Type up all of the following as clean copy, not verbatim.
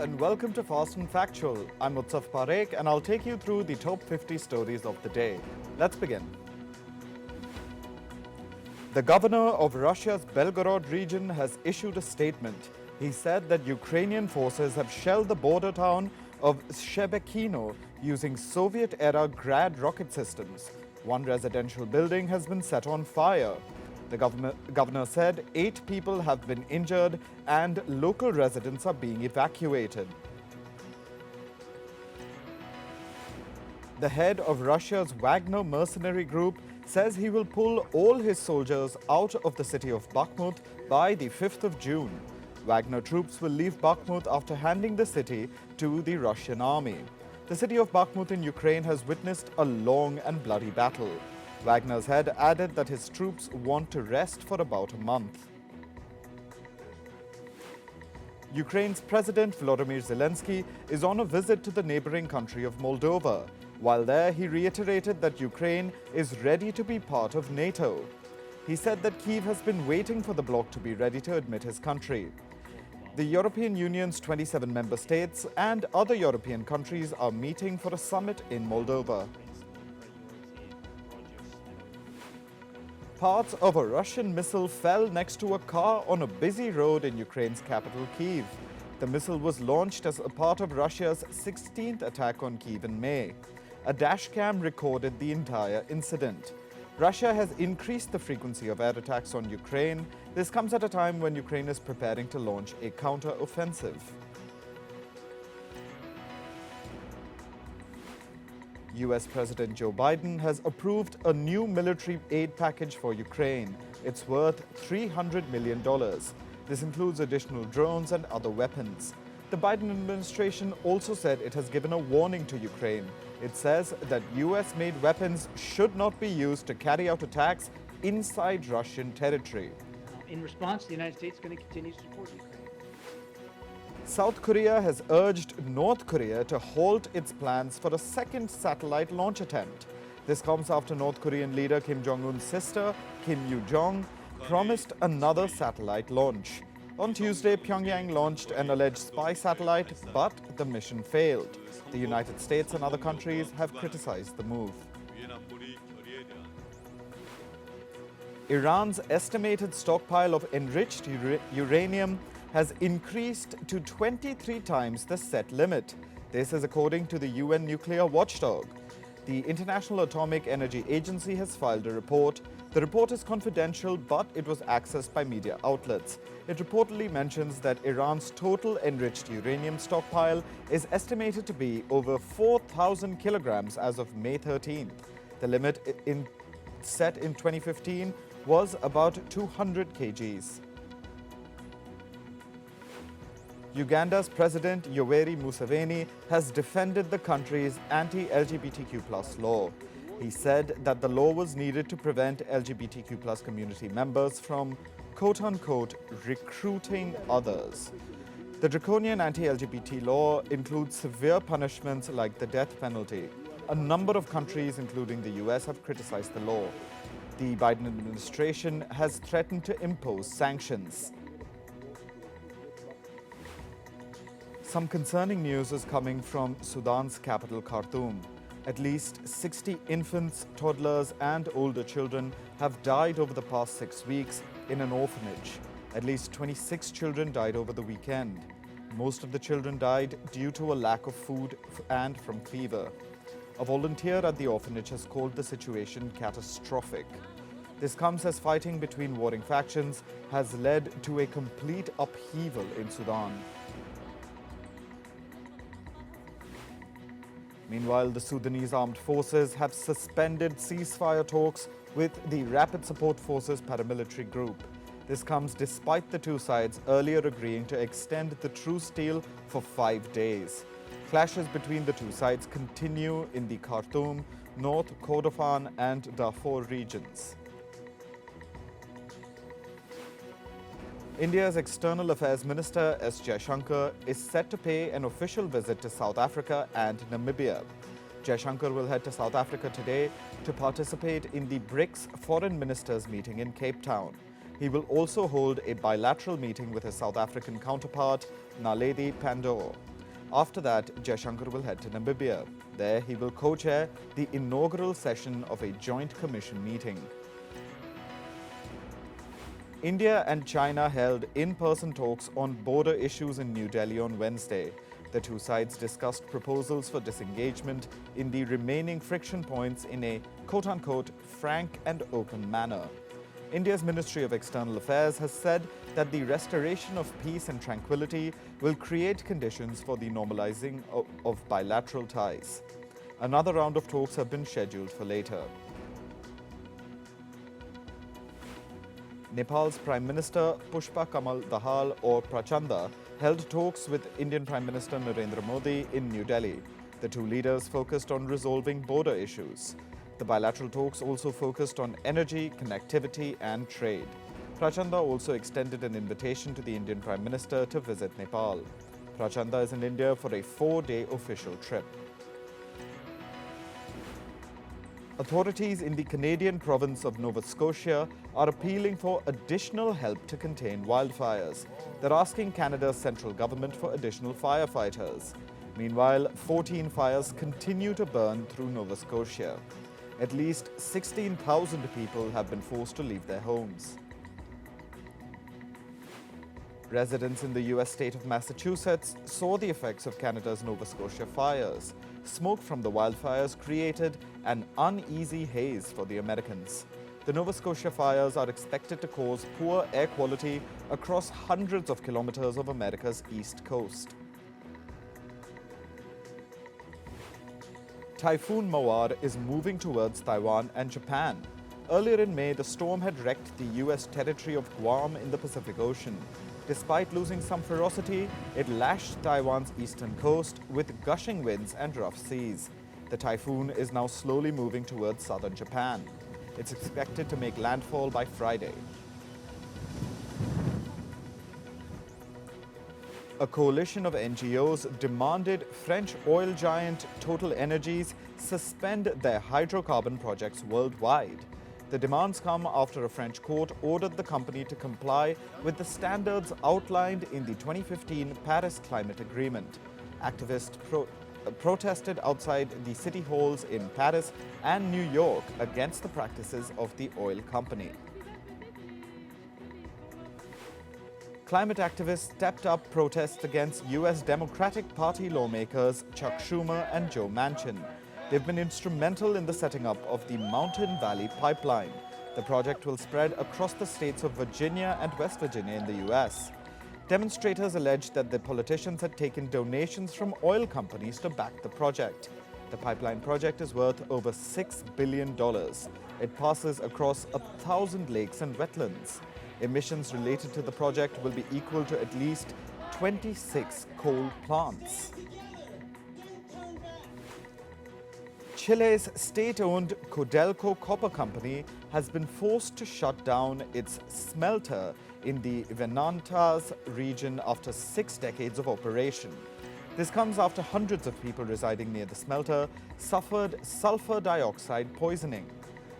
and welcome to Fast and Factual. I'm Utsaf Parekh and I'll take you through the top 50 stories of the day. Let's begin. The governor of Russia's Belgorod region has issued a statement. He said that Ukrainian forces have shelled the border town of Shebekino using Soviet-era Grad rocket systems. One residential building has been set on fire. The governor said 8 people have been injured and local residents are being evacuated. The head of Russia's Wagner mercenary group says he will pull all his soldiers out of the city of Bakhmut by the 5th of June. Wagner troops will leave Bakhmut after handing the city to the Russian army. The city of Bakhmut in Ukraine has witnessed a long and bloody battle. Wagner's head added that his troops want to rest for about a month. Ukraine's President Volodymyr Zelensky is on a visit to the neighboring country of Moldova. While there, he reiterated that Ukraine is ready to be part of NATO. He said that Kyiv has been waiting for the bloc to be ready to admit his country. The European Union's 27 member states and other European countries are meeting for a summit in Moldova. Parts of a Russian missile fell next to a car on a busy road in Ukraine's capital, Kyiv. The missile was launched as a part of Russia's 16th attack on Kyiv in May. A dashcam recorded the entire incident. Russia has increased the frequency of air attacks on Ukraine. This comes at a time when Ukraine is preparing to launch a counter-offensive. US President Joe Biden has approved a new military aid package for Ukraine. It's worth $300 million. This includes additional drones and other weapons. The Biden administration also said it has given a warning to Ukraine. It says that US-made weapons should not be used to carry out attacks inside Russian territory. In response, the United States is going to continue to support Ukraine. South Korea has urged North Korea to halt its plans for a second satellite launch attempt. This comes after North Korean leader Kim Jong-un's sister, Kim Yoo-jong, promised another satellite launch. On Tuesday, Pyongyang launched an alleged spy satellite, but the mission failed. The United States and other countries have criticized the move. Iran's estimated stockpile of enriched uranium has increased to 23 times the set limit. This is according to the UN nuclear watchdog. The International Atomic Energy Agency has filed a report. The report is confidential, but it was accessed by media outlets. It reportedly mentions that Iran's total enriched uranium stockpile is estimated to be over 4,000 kilograms as of May 13th. The limit set in 2015 was about 200 kgs. Uganda's President Yoweri Museveni has defended the country's anti-LGBTQ+ law. He said that the law was needed to prevent LGBTQ+ community members from, quote-unquote, recruiting others. The draconian anti-LGBT law includes severe punishments like the death penalty. A number of countries, including the US, have criticized the law. The Biden administration has threatened to impose sanctions. Some concerning news is coming from Sudan's capital, Khartoum. At least 60 infants, toddlers, and older children have died over the past 6 weeks in an orphanage. At least 26 children died over the weekend. Most of the children died due to a lack of food and from fever. A volunteer at the orphanage has called the situation catastrophic. This comes as fighting between warring factions has led to a complete upheaval in Sudan. Meanwhile, the Sudanese armed forces have suspended ceasefire talks with the Rapid Support Forces paramilitary group. This comes despite the two sides earlier agreeing to extend the truce deal for 5 days. Clashes between the two sides continue in the Khartoum, North Kordofan, and Darfur regions. India's External Affairs Minister S. Jaishankar is set to pay an official visit to South Africa and Namibia. Jaishankar will head to South Africa today to participate in the BRICS Foreign Ministers meeting in Cape Town. He will also hold a bilateral meeting with his South African counterpart, Naledi Pandor. After that, Jaishankar will head to Namibia. There, he will co-chair the inaugural session of a joint commission meeting. India and China held in-person talks on border issues in New Delhi on Wednesday. The two sides discussed proposals for disengagement in the remaining friction points in a quote-unquote frank and open manner. India's Ministry of External Affairs has said that the restoration of peace and tranquility will create conditions for the normalizing of bilateral ties. Another round of talks have been scheduled for later. Nepal's Prime Minister Pushpa Kamal Dahal or Prachanda held talks with Indian Prime Minister Narendra Modi in New Delhi. The two leaders focused on resolving border issues. The bilateral talks also focused on energy, connectivity and trade. Prachanda also extended an invitation to the Indian Prime Minister to visit Nepal. Prachanda is in India for a 4-day official trip. Authorities in the Canadian province of Nova Scotia are appealing for additional help to contain wildfires. They're asking Canada's central government for additional firefighters. Meanwhile, 14 fires continue to burn through Nova Scotia. At least 16,000 people have been forced to leave their homes. Residents in the US state of Massachusetts saw the effects of Canada's Nova Scotia fires. Smoke from the wildfires created an uneasy haze for the Americans. The Nova Scotia fires are expected to cause poor air quality across hundreds of kilometers of America's east coast. Typhoon Mawar is moving towards Taiwan and Japan. Earlier in May, the storm had wrecked the US territory of Guam in the Pacific Ocean. Despite losing some ferocity, it lashed Taiwan's eastern coast with gushing winds and rough seas. The typhoon is now slowly moving towards southern Japan. It's expected to make landfall by Friday. A coalition of NGOs demanded French oil giant Total Energies suspend their hydrocarbon projects worldwide. The demands come after a French court ordered the company to comply with the standards outlined in the 2015 Paris Climate Agreement. Activists protested outside the city halls in Paris and New York against the practices of the oil company. Climate activists stepped up protests against US Democratic Party lawmakers Chuck Schumer and Joe Manchin. They've been instrumental in the setting up of the Mountain Valley Pipeline. The project will spread across the states of Virginia and West Virginia in the US. Demonstrators alleged that the politicians had taken donations from oil companies to back the project. The pipeline project is worth over $6 billion. It passes across 1,000 lakes and wetlands. Emissions related to the project will be equal to at least 26 coal plants. Chile's state-owned Codelco Copper Company has been forced to shut down its smelter in the Venantas region after 6 decades of operation. This comes after hundreds of people residing near the smelter suffered sulfur dioxide poisoning.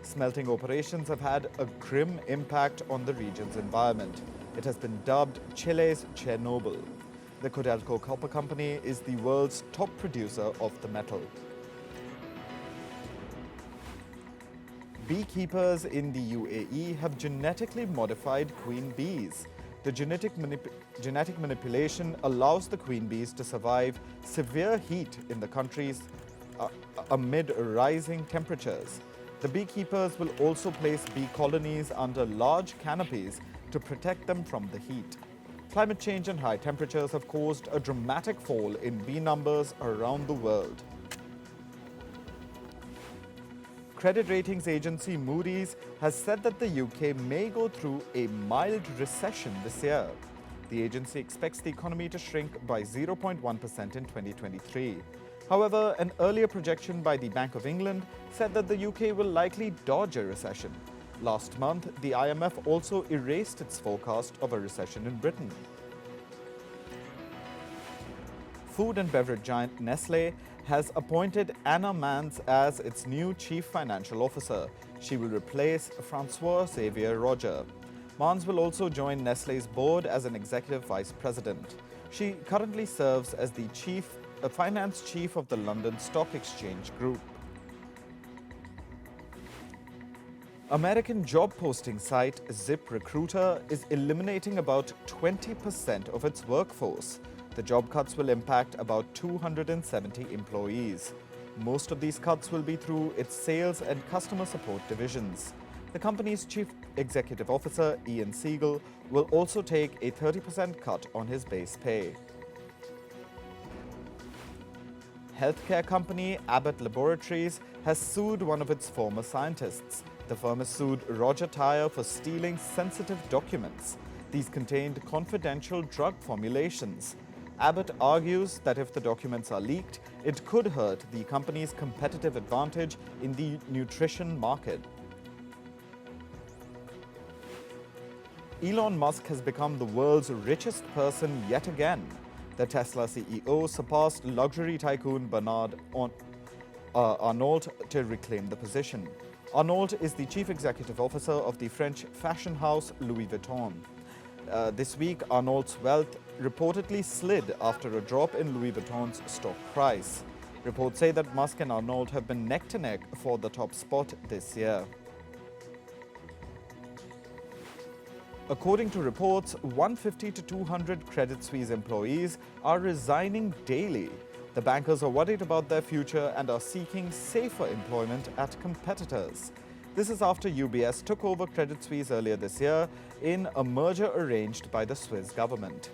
Smelting operations have had a grim impact on the region's environment. It has been dubbed Chile's Chernobyl. The Codelco Copper Company is the world's top producer of the metal. Beekeepers in the UAE have genetically modified queen bees. The genetic manipulation allows the queen bees to survive severe heat in the countries amid rising temperatures. The beekeepers will also place bee colonies under large canopies to protect them from the heat. Climate change and high temperatures have caused a dramatic fall in bee numbers around the world. Credit ratings agency Moody's has said that the UK may go through a mild recession this year. The agency expects the economy to shrink by 0.1% in 2023. However, an earlier projection by the Bank of England said that the UK will likely dodge a recession. Last month, the IMF also erased its forecast of a recession in Britain. Food and beverage giant Nestlé has appointed Anna Mans as its new chief financial officer. She will replace Francois-Xavier Roger. Mans will also join Nestlé's board as an executive vice president. She currently serves as the finance chief of the London Stock Exchange Group. American job posting site ZipRecruiter is eliminating about 20% of its workforce. The job cuts will impact about 270 employees. Most of these cuts will be through its sales and customer support divisions. The company's chief executive officer, Ian Siegel, will also take a 30% cut on his base pay. Healthcare company Abbott Laboratories has sued one of its former scientists. The firm has sued Roger Tyre for stealing sensitive documents. These contained confidential drug formulations. Abbott argues that if the documents are leaked, it could hurt the company's competitive advantage in the nutrition market. Elon Musk has become the world's richest person yet again. The Tesla CEO surpassed luxury tycoon Bernard Arnault to reclaim the position. Arnault is the chief executive officer of the French fashion house Louis Vuitton. This week, Arnault's wealth reportedly slid after a drop in Louis Vuitton's stock price. Reports say that Musk and Arnault have been neck to neck for the top spot this year. According to reports, 150 to 200 Credit Suisse employees are resigning daily. The bankers are worried about their future and are seeking safer employment at competitors. This is after UBS took over Credit Suisse earlier this year in a merger arranged by the Swiss government.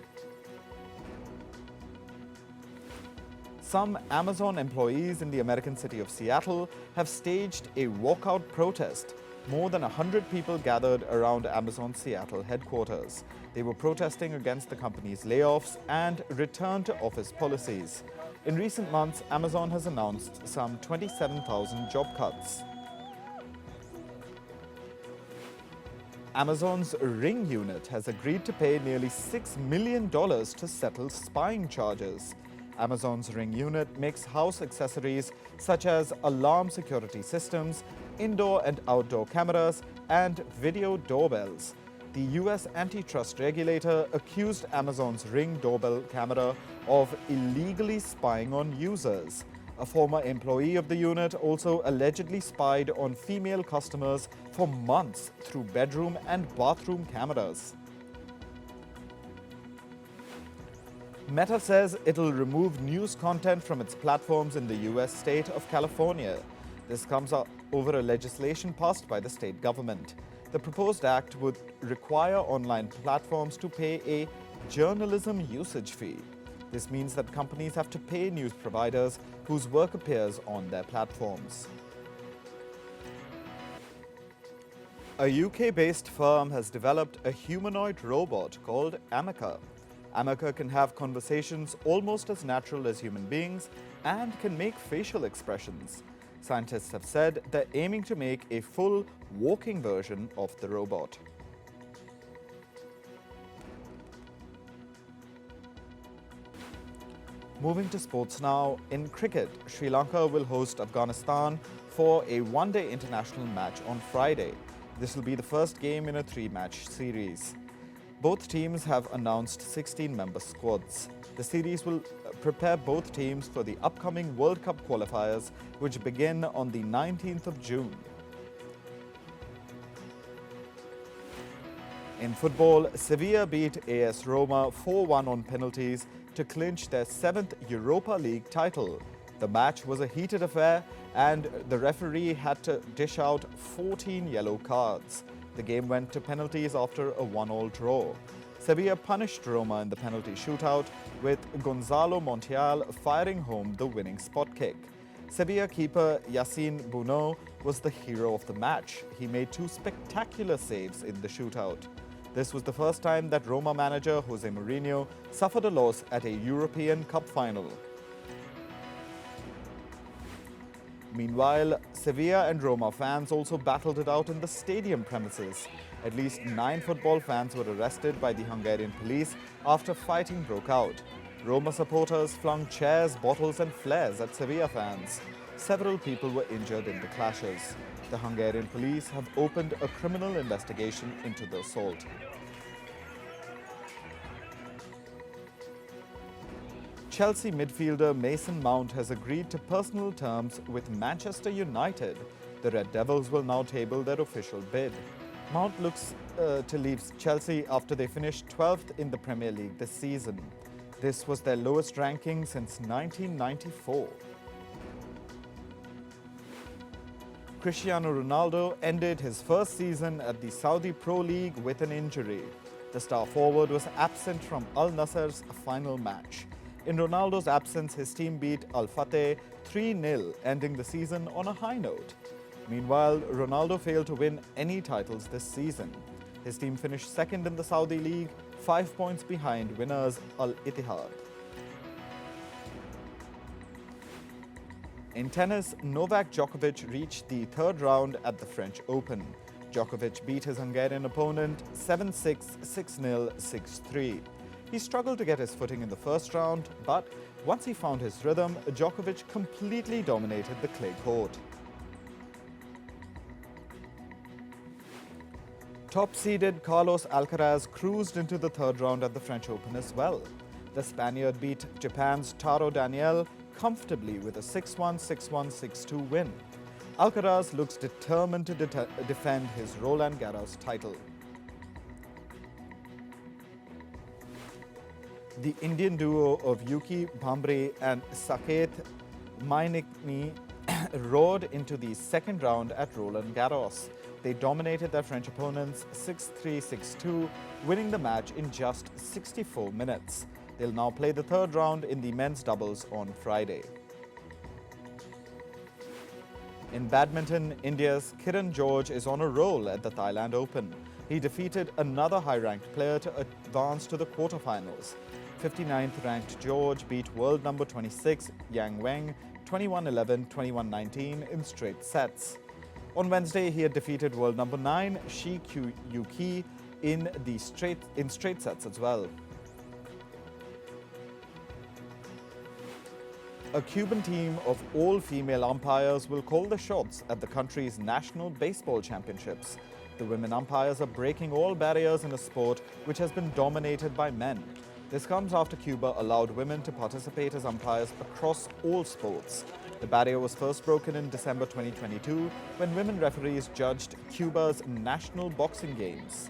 Some Amazon employees in the American city of Seattle have staged a walkout protest. More than 100 people gathered around Amazon Seattle headquarters. They were protesting against the company's layoffs and return to office policies. In recent months, Amazon has announced some 27,000 job cuts. Amazon's Ring unit has agreed to pay nearly $6 million to settle spying charges. Amazon's Ring unit makes house accessories such as alarm security systems, indoor and outdoor cameras, and video doorbells. The US antitrust regulator accused Amazon's Ring doorbell camera of illegally spying on users. A former employee of the unit also allegedly spied on female customers for months through bedroom and bathroom cameras. Meta says it'll remove news content from its platforms in the US state of California. This comes over a legislation passed by the state government. The proposed act would require online platforms to pay a journalism usage fee. This means that companies have to pay news providers whose work appears on their platforms. A UK-based firm has developed a humanoid robot called Ameca. Ameca can have conversations almost as natural as human beings and can make facial expressions. Scientists have said they're aiming to make a full walking version of the robot. Moving to sports now, in cricket, Sri Lanka will host Afghanistan for a one-day international match on Friday. This will be the first game in a three-match series. Both teams have announced 16-member squads. The series will prepare both teams for the upcoming World Cup qualifiers, which begin on the 19th of June. In football, Sevilla beat AS Roma 4-1 on penalties to clinch their 7th Europa League title. The match was a heated affair and the referee had to dish out 14 yellow cards. The game went to penalties after a 1-1 draw. Sevilla punished Roma in the penalty shootout, with Gonzalo Montiel firing home the winning spot kick. Sevilla keeper Yassine Bounou was the hero of the match. He made 2 spectacular saves in the shootout. This was the first time that Roma manager Jose Mourinho suffered a loss at a European Cup final. Meanwhile, Sevilla and Roma fans also battled it out in the stadium premises. At least 9 football fans were arrested by the Hungarian police after fighting broke out. Roma supporters flung chairs, bottles and flares at Sevilla fans. Several people were injured in the clashes. The Hungarian police have opened a criminal investigation into the assault. Chelsea midfielder Mason Mount has agreed to personal terms with Manchester United. The Red Devils will now table their official bid. Mount looks to leave Chelsea after they finished 12th in the Premier League this season. This was their lowest ranking since 1994. Cristiano Ronaldo ended his first season at the Saudi Pro League with an injury. The star forward was absent from Al Nassr's final match. In Ronaldo's absence, his team beat Al Fateh 3-0, ending the season on a high note. Meanwhile, Ronaldo failed to win any titles this season. His team finished second in the Saudi League, 5 points behind winners Al Ittihad. In tennis, Novak Djokovic reached the third round at the French Open. Djokovic beat his Hungarian opponent 7-6, 6-0, 6-3. He struggled to get his footing in the first round, but once he found his rhythm, Djokovic completely dominated the clay court. Top-seeded Carlos Alcaraz cruised into the third round at the French Open as well. The Spaniard beat Japan's Taro Daniel comfortably with a 6-1, 6-1, 6-2 win. Alcaraz looks determined to defend his Roland Garros title. The Indian duo of Yuki Bhambre and Saket Mainekni roared into the second round at Roland Garros. They dominated their French opponents 6-3, 6-2, winning the match in just 64 minutes. They'll now play the third round in the men's doubles on Friday. In badminton, India's Kiran George is on a roll at the Thailand Open. He defeated another high-ranked player to advance to the quarterfinals. 59th ranked George beat world number 26 Yang Weng 21-11, 21-19 in straight sets. On Wednesday, he had defeated world number 9 Shi Yuki in straight sets as well. A Cuban team of all-female umpires will call the shots at the country's National Baseball Championships. The women umpires are breaking all barriers in a sport which has been dominated by men. This comes after Cuba allowed women to participate as umpires across all sports. The barrier was first broken in December 2022 when women referees judged Cuba's national boxing games.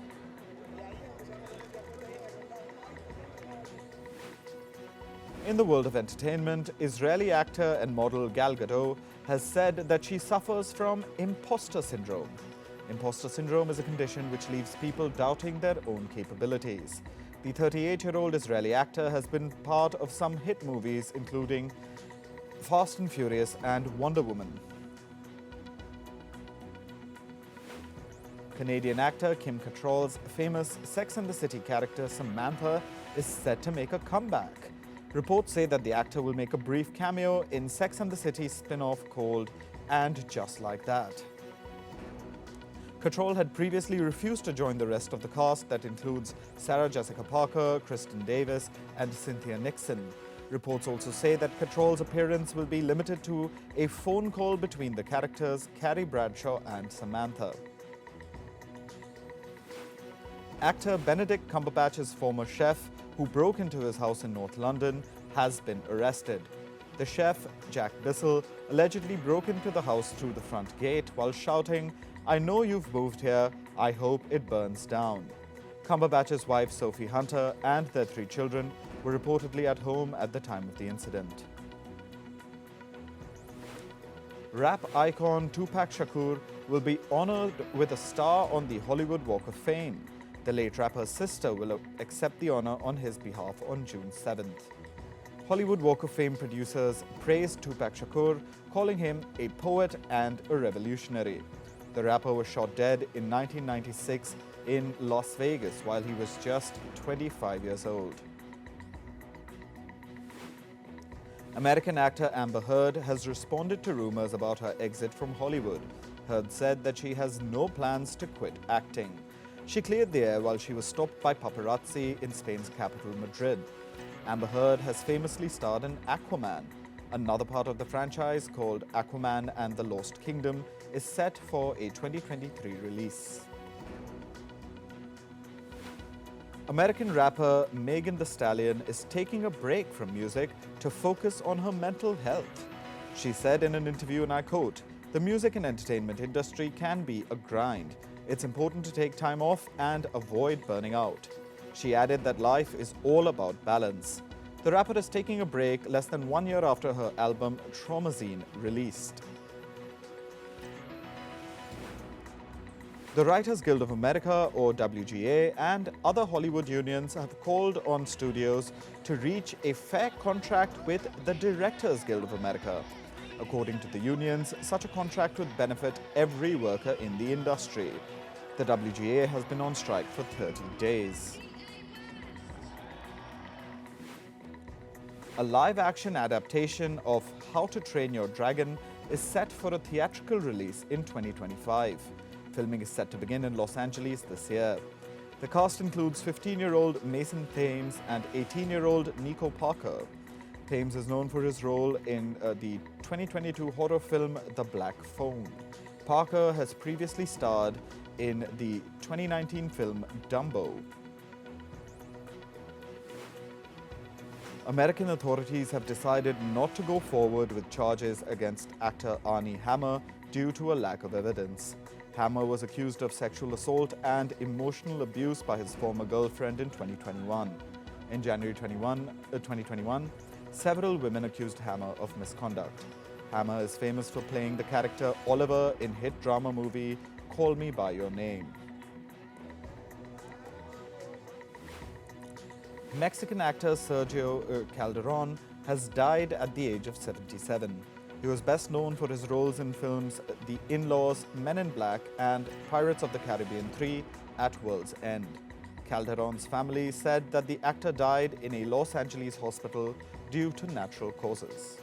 In the world of entertainment, Israeli actor and model Gal Gadot has said that she suffers from imposter syndrome. Imposter syndrome is a condition which leaves people doubting their own capabilities. The 38-year-old Israeli actor has been part of some hit movies including Fast and Furious and Wonder Woman. Canadian actor Kim Cattrall's famous Sex and the City character Samantha is set to make a comeback. Reports say that the actor will make a brief cameo in Sex and the City spin-off called And Just Like That. Cattrall had previously refused to join the rest of the cast that includes Sarah Jessica Parker, Kristen Davis, and Cynthia Nixon. Reports also say that Cattrall's appearance will be limited to a phone call between the characters Carrie Bradshaw and Samantha. Actor Benedict Cumberbatch's former chef, who broke into his house in North London, has been arrested. The chef, Jack Bissell, allegedly broke into the house through the front gate while shouting, "I know you've moved here, I hope it burns down." Cumberbatch's wife, Sophie Hunter, and their 3 children were reportedly at home at the time of the incident. Rap icon Tupac Shakur will be honored with a star on the Hollywood Walk of Fame. The late rapper's sister will accept the honor on his behalf on June 7th. Hollywood Walk of Fame producers praised Tupac Shakur, calling him a poet and a revolutionary. The rapper was shot dead in 1996 in Las Vegas while he was just 25 years old. American actor Amber Heard has responded to rumors about her exit from Hollywood. Heard said that she has no plans to quit acting. She cleared the air while she was stopped by paparazzi in Spain's capital, Madrid. Amber Heard has famously starred in Aquaman. Another part of the franchise, called Aquaman and the Lost Kingdom, is set for a 2023 release. American rapper Megan Thee Stallion is taking a break from music to focus on her mental health. She said in an interview, and I quote, "The music and entertainment industry can be a grind. It's important to take time off and avoid burning out." She added that life is all about balance. The rapper is taking a break less than 1 year after her album Traumazine released. The Writers Guild of America, or WGA, and other Hollywood unions have called on studios to reach a fair contract with the Directors Guild of America. According to the unions, such a contract would benefit every worker in the industry. The WGA has been on strike for 30 days. A live-action adaptation of How to Train Your Dragon is set for a theatrical release in 2025. Filming is set to begin in Los Angeles this year. The cast includes 15-year-old Mason Thames and 18-year-old Nico Parker. Thames is known for his role in the 2022 horror film The Black Phone. Parker has previously starred in the 2019 film Dumbo. American authorities have decided not to go forward with charges against actor Armie Hammer due to a lack of evidence. Hammer was accused of sexual assault and emotional abuse by his former girlfriend in 2021. In January 2021, several women accused Hammer of misconduct. Hammer is famous for playing the character Oliver in hit drama movie Call Me By Your Name. Mexican actor Sergio Calderon has died at the age of 77. He was best known for his roles in films The In-Laws, Men in Black, and Pirates of the Caribbean 3 at World's End. Calderon's family said that the actor died in a Los Angeles hospital due to natural causes.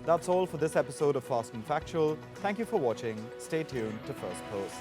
That's all for this episode of Fast and Factual. Thank you for watching. Stay tuned to First Post.